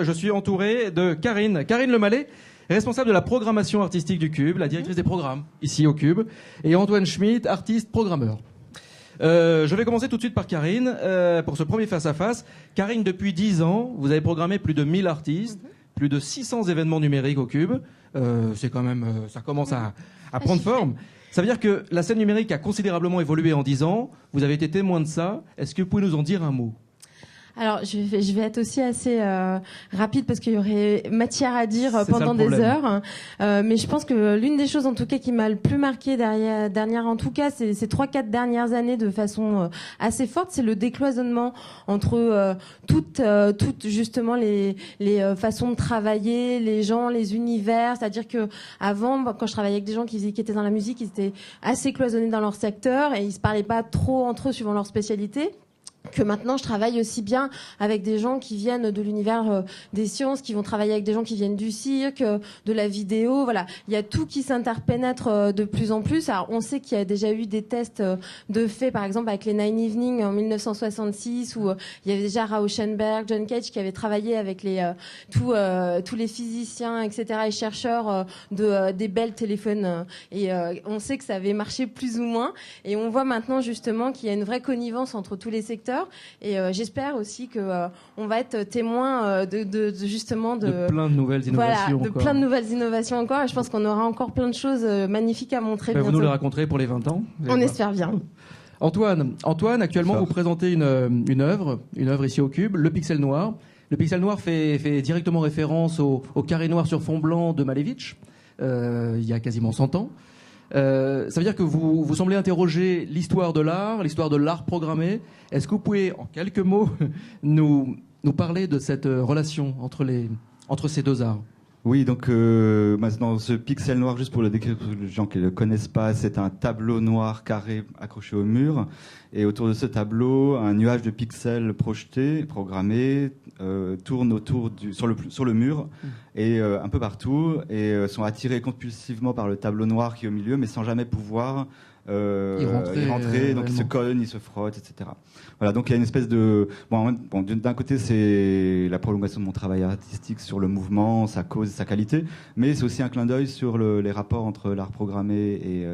Je suis entouré de Karine Lemallet, responsable de la programmation artistique du Cube, la directrice des programmes ici au Cube, et Antoine Schmitt, artiste programmeur. Je vais commencer tout de suite par Karine pour ce premier face-à-face. Karine, depuis 10 ans, vous avez programmé plus de 1000 artistes, plus de 600 événements numériques au Cube. C'est quand même, ça commence à prendre forme. Ça veut dire que la scène numérique a considérablement évolué en 10 ans. Vous avez été témoin de ça. Est-ce que vous pouvez nous en dire un mot ? Alors, je vais être aussi assez rapide parce qu'il y aurait matière à dire pendant des heures. Mais je pense que l'une des choses, en tout cas, qui m'a le plus marqué en tout cas, ces 3-4 dernières années de façon assez forte, c'est le décloisonnement entre toutes justement les façons de travailler, les gens, les univers. C'est-à-dire que avant, quand je travaillais avec des gens qui étaient dans la musique, ils étaient assez cloisonnés dans leur secteur et ils se parlaient pas trop entre eux suivant leur spécialité. Que maintenant je travaille aussi bien avec des gens qui viennent de l'univers des sciences, qui vont travailler avec des gens qui viennent du cirque, de la vidéo, voilà. Il y a tout qui s'interpénètre de plus en plus. Alors on sait qu'il y a déjà eu des tests de fait, par exemple avec les Nine Evenings en 1966, où il y avait déjà Rauschenberg, John Cage qui avaient travaillé avec tous les physiciens, etc. et chercheurs des Bell téléphones. Et on sait que ça avait marché plus ou moins. Et on voit maintenant justement qu'il y a une vraie connivence entre tous les secteurs. Et j'espère aussi que on va être témoin justement de plein de nouvelles innovations. Voilà, de plein de nouvelles innovations encore. Et je pense qu'on aura encore plein de choses magnifiques à montrer. Vous nous les raconterez pour les 20 ans. On espère bien. Antoine, actuellement vous présentez une œuvre ici au Cube, Le Pixel Noir. Le Pixel Noir fait directement référence au carré noir sur fond blanc de Malevich, il y a quasiment 100 ans. Ça veut dire que vous semblez interroger l'histoire de l'art programmé. Est-ce que vous pouvez, en quelques mots, nous parler de cette relation entre ces deux arts ? Oui, donc maintenant ce pixel noir, juste pour le décrire pour les gens qui ne le connaissent pas, c'est un tableau noir carré accroché au mur, et autour de ce tableau, un nuage de pixels projetés, programmés, tourne sur le mur et un peu partout, et sont attirés compulsivement par le tableau noir qui est au milieu, mais sans jamais pouvoir y rentrer, donc ils se cognent, ils se frottent, etc. Voilà, donc il y a une espèce de... Bon, d'un côté, c'est la prolongation de mon travail artistique sur le mouvement, sa cause, sa qualité, mais c'est aussi un clin d'œil sur les rapports entre l'art programmé et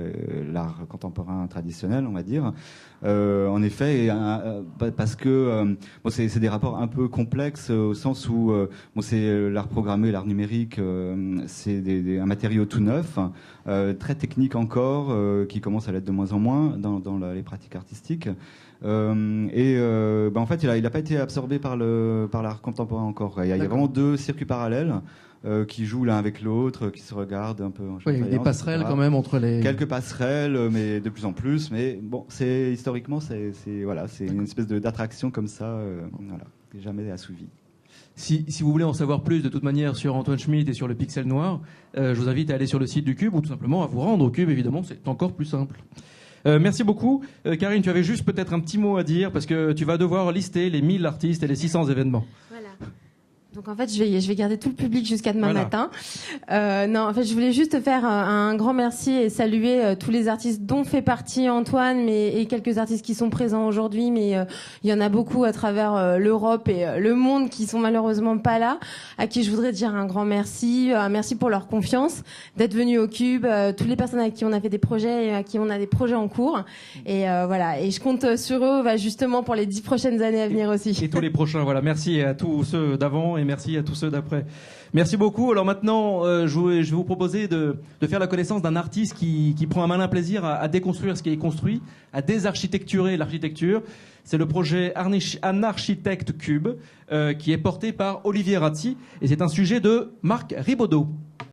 l'art contemporain traditionnel, on va dire. En effet, parce que c'est des rapports un peu complexes au sens où c'est l'art programmé, l'art numérique, c'est un matériau tout neuf, très technique encore, qui commence à l'être de moins en moins dans les pratiques artistiques. En fait, il n'a pas été absorbé par l'art contemporain encore. Il y a vraiment deux circuits parallèles qui jouent l'un avec l'autre, qui se regardent un peu. Il y a des passerelles quand même entre les... Quelques passerelles, mais de plus en plus. Mais bon, historiquement, c'est une espèce d'attraction comme ça, qui n'est jamais assouvie. Si vous voulez en savoir plus de toute manière sur Antoine Schmitt et sur le Pixel Noir, je vous invite à aller sur le site du Cube ou tout simplement à vous rendre au Cube, évidemment, c'est encore plus simple. Merci beaucoup. Karine, tu avais juste peut-être un petit mot à dire parce que tu vas devoir lister les 1000 artistes et les 600 événements. Voilà. Donc en fait, je vais garder tout le public jusqu'à demain matin. Non, en fait, je voulais juste faire un grand merci et saluer tous les artistes dont fait partie Antoine, et quelques artistes qui sont présents aujourd'hui, mais il y en a beaucoup à travers l'Europe et le monde qui sont malheureusement pas là, à qui je voudrais dire un grand merci, merci pour leur confiance, d'être venus au Cube, toutes les personnes avec qui on a fait des projets et à qui on a des projets en cours, et voilà. Et je compte sur eux, justement pour les 10 prochaines années à venir aussi. Et tous les prochains, voilà. Merci à tous ceux d'avant et merci à tous ceux d'après. Merci beaucoup. Alors maintenant, je vais vous proposer de faire la connaissance d'un artiste qui prend un malin plaisir à déconstruire ce qui est construit, à désarchitecturer l'architecture. C'est le projet Anarchitect Cube qui est porté par Olivier Ratti et c'est un sujet de Marc Ribaudot.